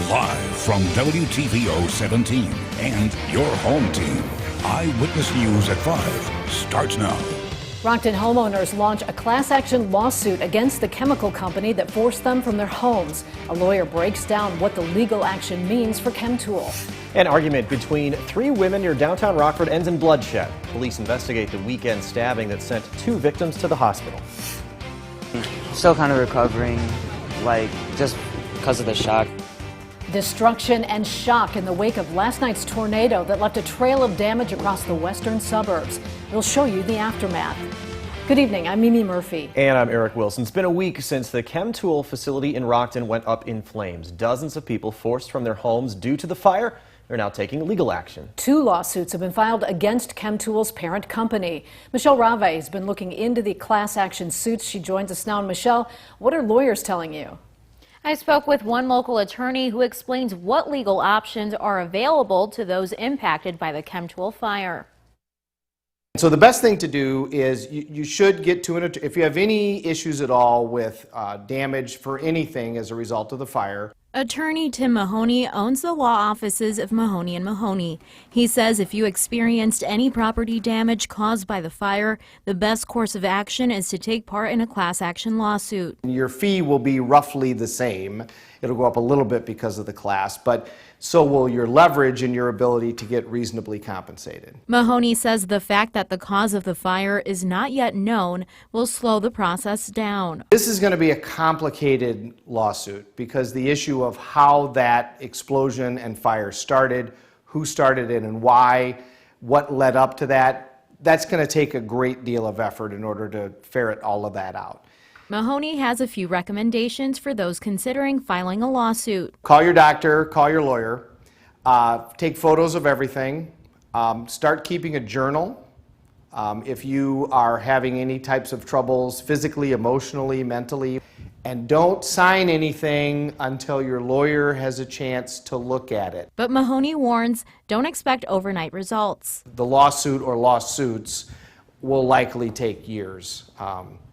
Live from WTVO 17 and your home team. Eyewitness News at 5 starts now. Rockton homeowners launch a class action lawsuit against the chemical company that forced them from their homes. A lawyer breaks down what the legal action means for Chemtool. An argument between three women near downtown Rockford ends in bloodshed. Police investigate the weekend stabbing that sent two victims to the hospital. Still kind of recovering, just because of the shock. Destruction and shock in the wake of last night's tornado that left a trail of damage across the western suburbs. We'll show you the aftermath. Good evening, I'm Mimi Murphy. And I'm Eric Wilson. It's been a week since the Chemtool facility in Rockton went up in flames. Dozens of people forced from their homes due to the fire. They're now taking legal action. Two lawsuits have been filed against Chemtool's parent company. Michelle Rave has been looking into the class action suits. She joins us now. And Michelle, what are lawyers telling you? I spoke with one local attorney who explains what legal options are available to those impacted by the Chemtool fire. So the best thing to do is you should get to if you have any issues at all with damage for anything as a result of the fire. Attorney Tim Mahoney owns the law offices of Mahoney & Mahoney. He says if you experienced any property damage caused by the fire, the best course of action is to take part in a class action lawsuit. Your fee will be roughly the same. It'll go up a little bit because of the class, but so will your leverage and your ability to get reasonably compensated. Mahoney says the fact that the cause of the fire is not yet known will slow the process down. This is going to be a complicated lawsuit because the issue of how that explosion and fire started, who started it and why, what led up to that, that's going to take a great deal of effort in order to ferret all of that out. Mahoney has a few recommendations for those considering filing a lawsuit. Call your doctor, call your lawyer, take photos of everything, start keeping a journal. If you are having any types of troubles physically, emotionally, mentally, and don't sign anything until your lawyer has a chance to look at it. But Mahoney warns, don't expect overnight results. The lawsuit or lawsuits will likely take years.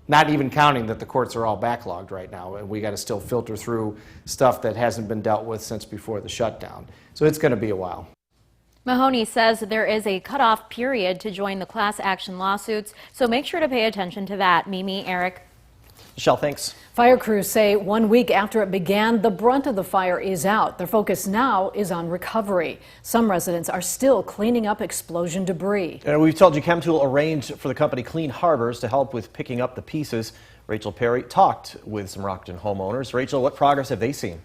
Not even counting that the courts are all backlogged right now, and we got to still filter through stuff that hasn't been dealt with since before the shutdown. So it's going to be a while. Mahoney says there is a cutoff period to join the class action lawsuits, so make sure to pay attention to that. Mimi, Eric. Michelle, thanks. Fire crews say 1 week after it began, the brunt of the fire is out. Their focus now is on recovery. Some residents are still cleaning up explosion debris. And we've told you Chemtool arranged for the company Clean Harbors to help with picking up the pieces. Rachel Perry talked with some Rockton homeowners. Rachel, what progress have they seen?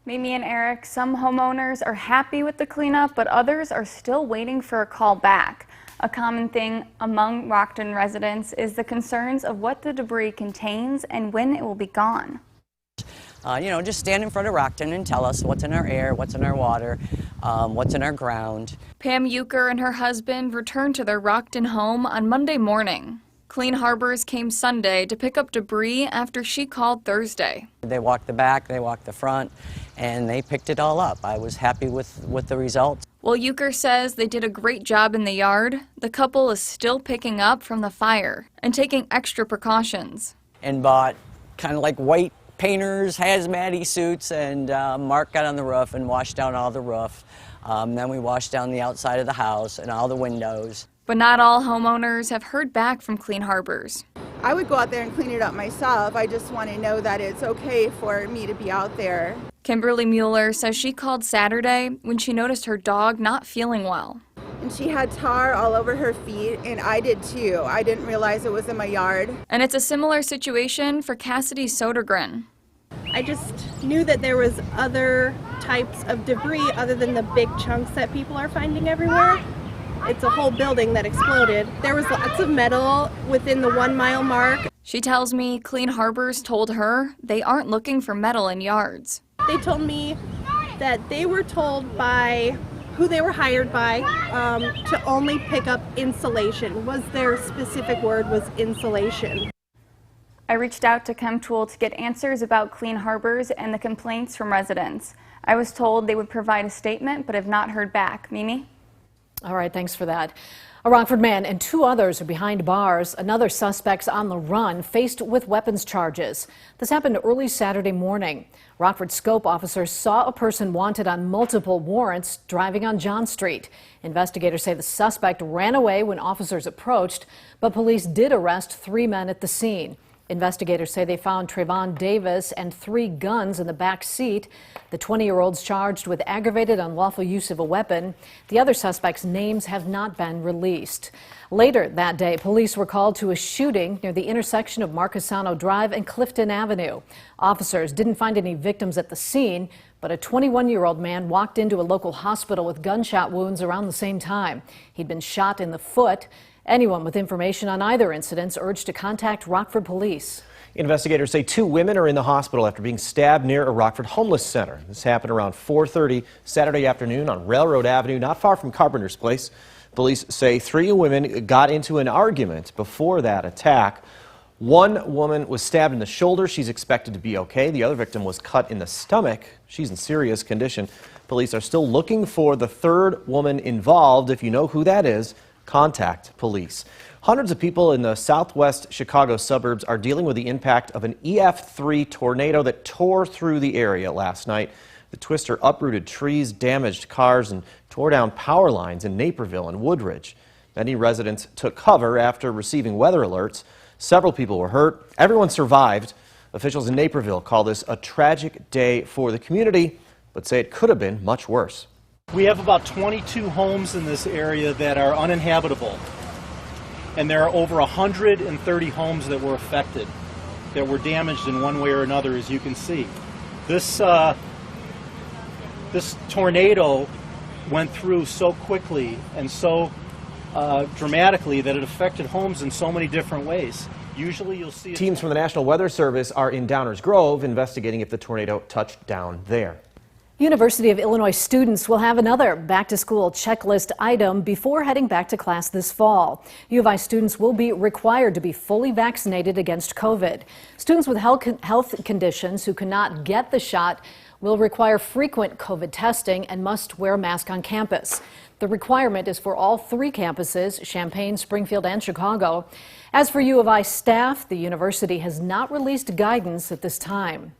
Mimi and Eric, some homeowners are happy with the cleanup, but others are still waiting for a call back. A common thing among Rockton residents is the concerns of what the debris contains and when it will be gone. Just stand in front of Rockton and tell us what's in our air, what's in our water, what's in our ground. Pam Euchre and her husband returned to their Rockton home on Monday morning. Clean Harbors came Sunday to pick up debris after she called Thursday. They walked the back, they walked the front, and they picked it all up. I was happy with the results. While Euchre says they did a great job in the yard, the couple is still picking up from the fire and taking extra precautions. And bought kind of like white painters, hazmat suits, and Mark got on the roof and washed down all the roof. Then we washed down the outside of the house and all the windows. But not all homeowners have heard back from Clean Harbors. I would go out there and clean it up myself. I just want to know that it's okay for me to be out there. Kimberly Mueller says she called Saturday when she noticed her dog not feeling well. And she had tar all over her feet, and I did too. I didn't realize it was in my yard. And it's a similar situation for CASSIDY SODERGREN. I just knew that there was other types of debris other than the big chunks that people are finding everywhere. It's a whole building that exploded. There was lots of metal within the 1 mile mark. She tells me Clean Harbors told her they aren't looking for metal in yards. They told me that they were told by who they were hired by to only pick up insulation. Was their specific word was insulation. I reached out to Chemtool to get answers about Clean Harbors and the complaints from residents. I was told they would provide a statement but have not heard back. Mimi? All right, thanks for that. A Rockford man and 2 others are behind bars. Another suspect's on the run, faced with weapons charges. This happened early Saturday morning. Rockford Scope officers saw a person wanted on multiple warrants driving on John Street. Investigators say the suspect ran away when officers approached, but police did arrest 3 men at the scene. Investigators say they found Trayvon Davis and 3 guns in the back seat. The 20-year-old's charged with aggravated unlawful use of a weapon. The other suspects' names have not been released. Later that day, police were called to a shooting near the intersection of Marcassano Drive and Clifton Avenue. Officers didn't find any victims at the scene, but a 21-year-old man walked into a local hospital with gunshot wounds around the same time. He'd been shot in the foot. Anyone with information on either incidents urged to contact Rockford police. Investigators say 2 women are in the hospital after being stabbed near a Rockford homeless center. This happened around 4:30 Saturday afternoon on Railroad Avenue, not far from Carpenter's Place. Police say 3 women got into an argument before that attack. 1 woman was stabbed in the shoulder. She's expected to be okay. The other victim was cut in the stomach. She's in serious condition. Police are still looking for the 3rd woman involved. If you know who that is, contact police. Hundreds of people in the southwest Chicago suburbs are dealing with the impact of an EF3 tornado that tore through the area last night. The twister uprooted trees, damaged cars, and tore down power lines in Naperville and Woodridge. Many residents took cover after receiving weather alerts. Several people were hurt. Everyone survived. Officials in Naperville call this a tragic day for the community, but say it could have been much worse. We have about 22 homes in this area that are uninhabitable, and there are over 130 homes that were affected, that were damaged in one way or another, as you can see. This tornado went through so quickly and so dramatically that it affected homes in so many different ways. Usually you'll see teams from the National Weather Service are in Downers Grove investigating if the tornado touched down there. University of Illinois students will have another back-to-school checklist item before heading back to class this fall. U of I students will be required to be fully vaccinated against COVID. Students with health conditions who cannot get the shot will require frequent COVID testing and must wear a mask on campus. The requirement is for all 3 campuses, Champaign, Springfield, and Chicago. As for U of I staff, the university has not released guidance at this time.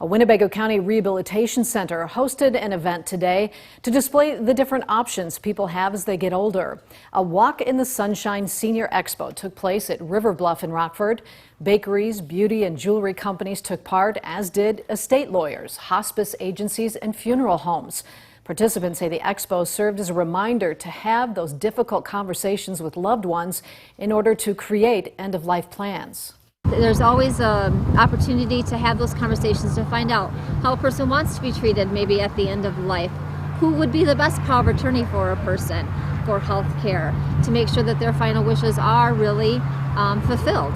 A Winnebago County Rehabilitation Center hosted an event today to display the different options people have as they get older. A Walk in the Sunshine Senior Expo took place at River Bluff in Rockford. Bakeries, beauty and jewelry companies took part, as did estate lawyers, hospice agencies, and funeral homes. Participants say the expo served as a reminder to have those difficult conversations with loved ones in order to create end-of-life plans. There's always an opportunity to have those conversations to find out how a person wants to be treated maybe at the end of life. Who would be the best power of attorney for a person for health care to make sure that their final wishes are really fulfilled.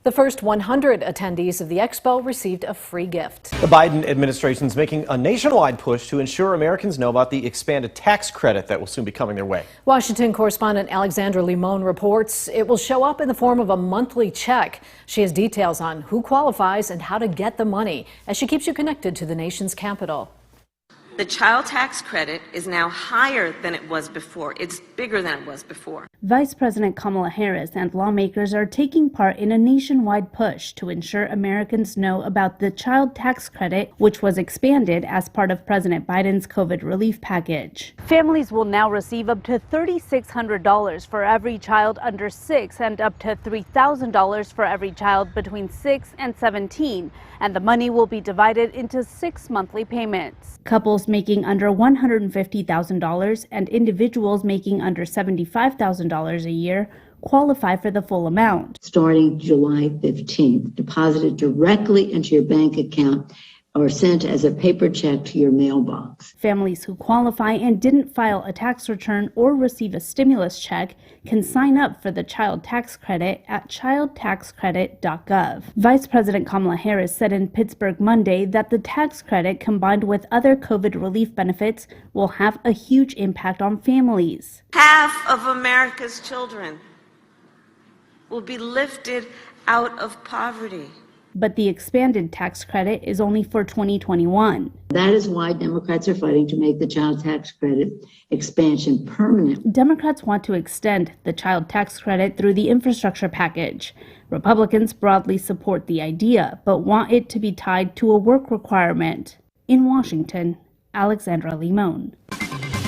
The first 100 attendees of the expo received a free gift. The Biden administration is making a nationwide push to ensure Americans know about the expanded tax credit that will soon be coming their way. Washington correspondent Alexandra Limon reports it will show up in the form of a monthly check. She has details on who qualifies and how to get the money as she keeps you connected to the nation's capital. The child tax credit is now higher than it was before. It's bigger than it was before. Vice President Kamala Harris and lawmakers are taking part in a nationwide push to ensure Americans know about the child tax credit, which was expanded as part of President Biden's COVID relief package. Families will now receive up to $3,600 for every child under 6 and up to $3,000 for every child between 6 and 17. And the money will be divided into 6 monthly payments. Couples making under $150,000 and individuals making under $75,000 a year qualify for the full amount. Starting July 15th, deposited directly into your bank account or sent as a paper check to your mailbox. Families who qualify and didn't file a tax return or receive a stimulus check can sign up for the child tax credit at childtaxcredit.gov. Vice President Kamala Harris said in Pittsburgh Monday that the tax credit, combined with other COVID relief benefits, will have a huge impact on families. Half of America's children will be lifted out of poverty. but the expanded tax credit is only for 2021. That is why Democrats are fighting to make the child tax credit expansion permanent. Democrats want to extend the child tax credit through the infrastructure package. Republicans broadly support the idea, but want it to be tied to a work requirement. In Washington, Alexandra Limon.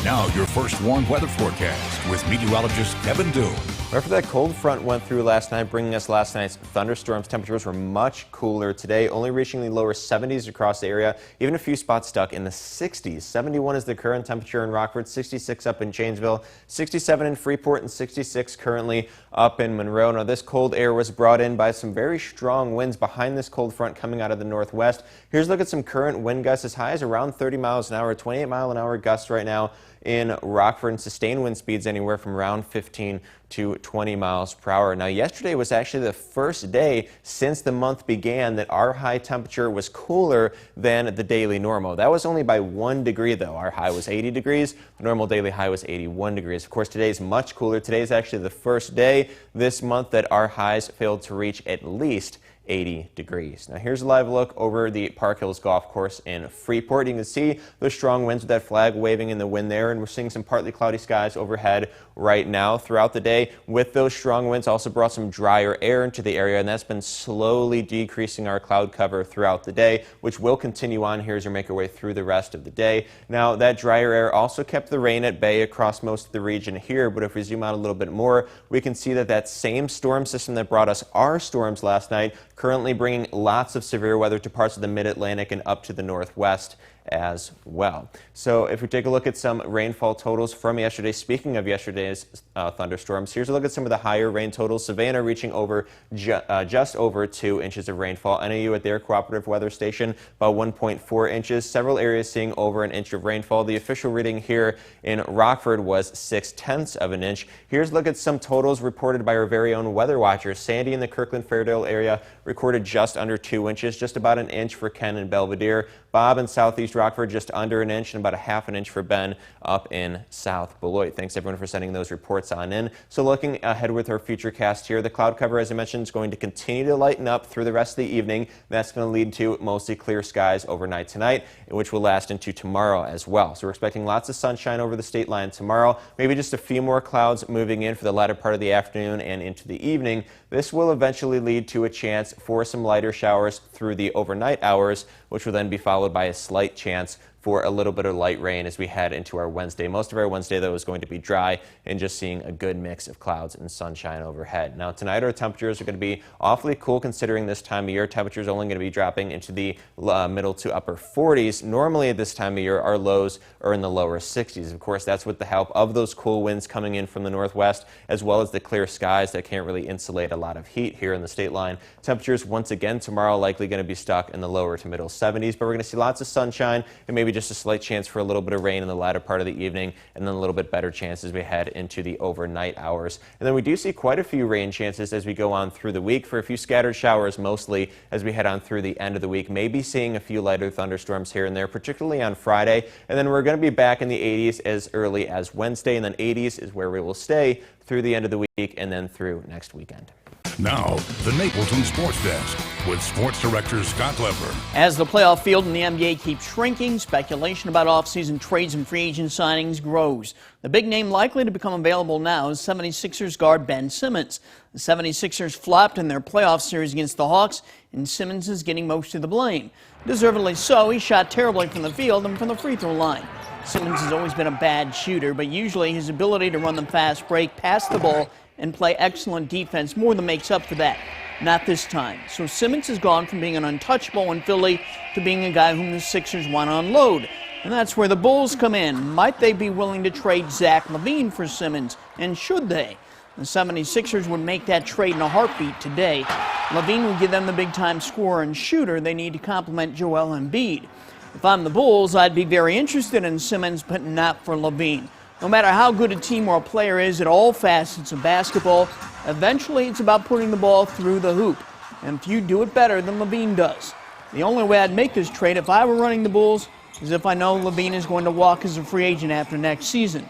Now your first warm weather forecast with meteorologist Kevin Doom. After that cold front went through last night, bringing us last night's thunderstorms, temperatures were much cooler today, only reaching the lower 70s across the area, even a few spots stuck in the 60s. 71 is the current temperature in Rockford, 66 up in Janesville, 67 in Freeport, and 66 currently up in Monroe. Now, this cold air was brought in by some very strong winds behind this cold front coming out of the northwest. Here's a look at some current wind gusts as high as around 30 miles an hour, 28 mile an hour gusts right now in Rockford, and sustained wind speeds anywhere from around 15 to 20 miles per hour. Now, yesterday was actually the first day since the month began that our high temperature was cooler than the daily normal. That was only by 1 degree, though. Our high was 80 degrees. The normal daily high was 81 degrees. Of course, today is much cooler. Today is actually the first day this month that our highs failed to reach at least 80 degrees. Now, here's a live look over the Park Hills Golf Course in Freeport. You can see the strong winds with that flag waving in the wind there, and we're seeing some partly cloudy skies overhead right now. Throughout the day, with those strong winds, also brought some drier air into the area, and that's been slowly decreasing our cloud cover throughout the day, which will continue on here as we make our way through the rest of the day. Now, that drier air also kept the rain at bay across most of the region here, but if we zoom out a little bit more, we can see that that same storm system that brought us our storms last night currently bringing lots of severe weather to parts of the mid-Atlantic and up to the northwest as well. So if we take a look at some rainfall totals from yesterday, speaking of yesterday's thunderstorms, here's a look at some of the higher rain totals. Savannah reaching over just over 2 inches of rainfall. NAU at their cooperative weather station about 1.4 inches. Several areas seeing over 1 inch of rainfall. The official reading here in Rockford was 0.6 of an inch. Here's a look at some totals reported by our very own weather watchers. Sandy in the Kirkland-Fairdale area recorded just under 2 inches, just about 1 inch for Ken and Belvedere. Bob in southeast Rockford just under 1 inch, and about 1/2 inch for Ben up in South Beloit. Thanks everyone for sending those reports on in. So looking ahead with our futurecast here, the cloud cover, as I mentioned, is going to continue to lighten up through the rest of the evening. That's going to lead to mostly clear skies overnight tonight, which will last into tomorrow as well. So we're expecting lots of sunshine over the state line tomorrow. Maybe just a few more clouds moving in for the latter part of the afternoon and into the evening. This will eventually lead to a chance for some lighter showers through the overnight hours, which will then be followed by a slight chance for a little bit of light rain as we head into our Wednesday. Most of our Wednesday, though, is going to be dry and just seeing a good mix of clouds and sunshine overhead. Now, tonight our temperatures are going to be awfully cool considering this time of year. Temperatures only going to be dropping into the middle to upper 40s. Normally at this time of year, our lows are in the lower 60s. Of course, that's with the help of those cool winds coming in from the northwest, as well as the clear skies that can't really insulate a lot of heat here in the state line. Temperatures once again tomorrow likely going to be stuck in the lower to middle 70s, but we're going to see lots of sunshine and maybe just a slight chance for a little bit of rain in the latter part of the evening, and then a little bit better chance as we head into the overnight hours. And then we do see quite a few rain chances as we go on through the week, for a few scattered showers mostly as we head on through the end of the week. Maybe seeing a few lighter thunderstorms here and there, particularly on Friday. And then we're going to be back in the 80s as early as Wednesday, and then 80s is where we will stay through the end of the week and then through next weekend. Now, the Napleton Sports Desk with Sports Director Scott Lepper. As the playoff field in the NBA keeps shrinking, speculation about offseason trades and free agent signings grows. The big name likely to become available now is 76ers guard Ben Simmons. The 76ers flopped in their playoff series against the Hawks, and Simmons is getting most of the blame. Deservedly so, he shot terribly from the field and from the free throw line. Simmons has always been a bad shooter, but usually his ability to run the fast break, pass the ball, and play excellent defense more than makes up for that. Not this time. So Simmons has gone from being an untouchable in Philly to being a guy whom the Sixers want to unload. And that's where the Bulls come in. Might they be willing to trade Zach LaVine for Simmons? And should they? The 76ers would make that trade in a heartbeat today. LaVine would give them the big-time scorer and shooter they need to complement Joel Embiid. If I'm the Bulls, I'd be very interested in Simmons, but not for LaVine. No matter how good a team or a player is at all facets of basketball, eventually it's about putting the ball through the hoop. And few do it better than LaVine does. The only way I'd make this trade if I were running the Bulls is if I know LaVine is going to walk as a free agent after next season.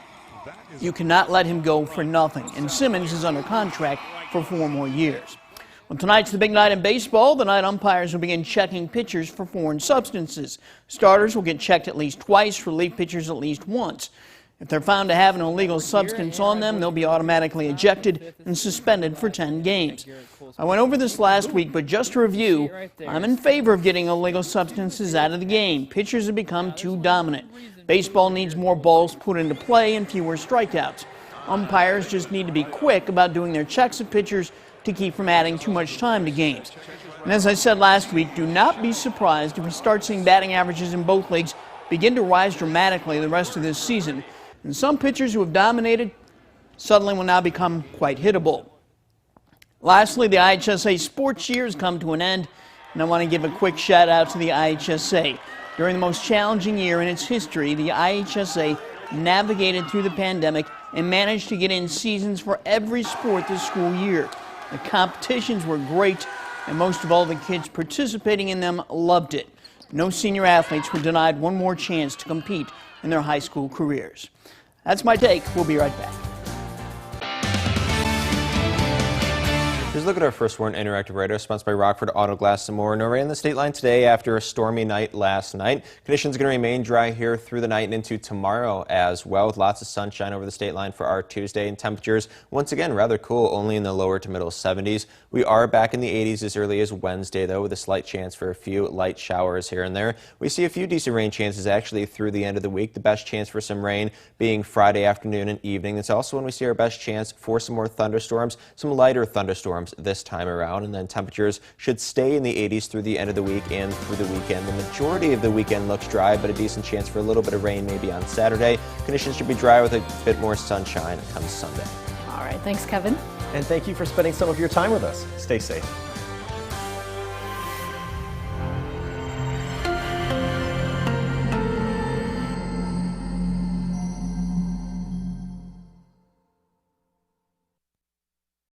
You cannot let him go for nothing, and Simmons is under contract for 4 more years. Well, tonight's the big night in baseball. The night umpires will begin checking pitchers for foreign substances. Starters will get checked at least twice, relief pitchers at least once. If they're found to have an illegal substance on them, they'll be automatically ejected and suspended for 10 games. I went over this last week, but just to review, I'm in favor of getting illegal substances out of the game. Pitchers have become too dominant. Baseball needs more balls put into play and fewer strikeouts. Umpires just need to be quick about doing their checks of pitchers to keep from adding too much time to games. And as I said last week, do not be surprised if we start seeing batting averages in both leagues begin to rise dramatically the rest of this season. And some pitchers who have dominated suddenly will now become quite hittable. Lastly, the IHSA sports year has come to an end, and I want to give a quick shout out to the IHSA. During the most challenging year in its history, the IHSA navigated through the pandemic and managed to get in seasons for every sport this school year. The competitions were great, and most of all, the kids participating in them loved it. No senior athletes were denied one more chance to compete in their high school careers. That's my take. We'll be right back. Here's a look at our first Warrant Interactive Radar, sponsored by Rockford Auto Glass and More. No rain in the state line today after a stormy night last night. Conditions going to remain dry here through the night and into tomorrow as well, with lots of sunshine over the state line for our Tuesday. And temperatures, once again, rather cool, only in the lower to middle 70s. We are back in the 80s as early as Wednesday, though, with a slight chance for a few light showers here and there. We see a few decent rain chances actually through the end of the week. The best chance for some rain being Friday afternoon and evening. It's also when we see our best chance for some more thunderstorms, some lighter thunderstorms this time around, and then temperatures should stay in the 80s through the end of the week and through the weekend. The majority of the weekend looks dry, but a decent chance for a little bit of rain maybe on Saturday. Conditions should be dry with a bit more sunshine come Sunday. All right, thanks, Kevin. And thank you for spending some of your time with us. Stay safe.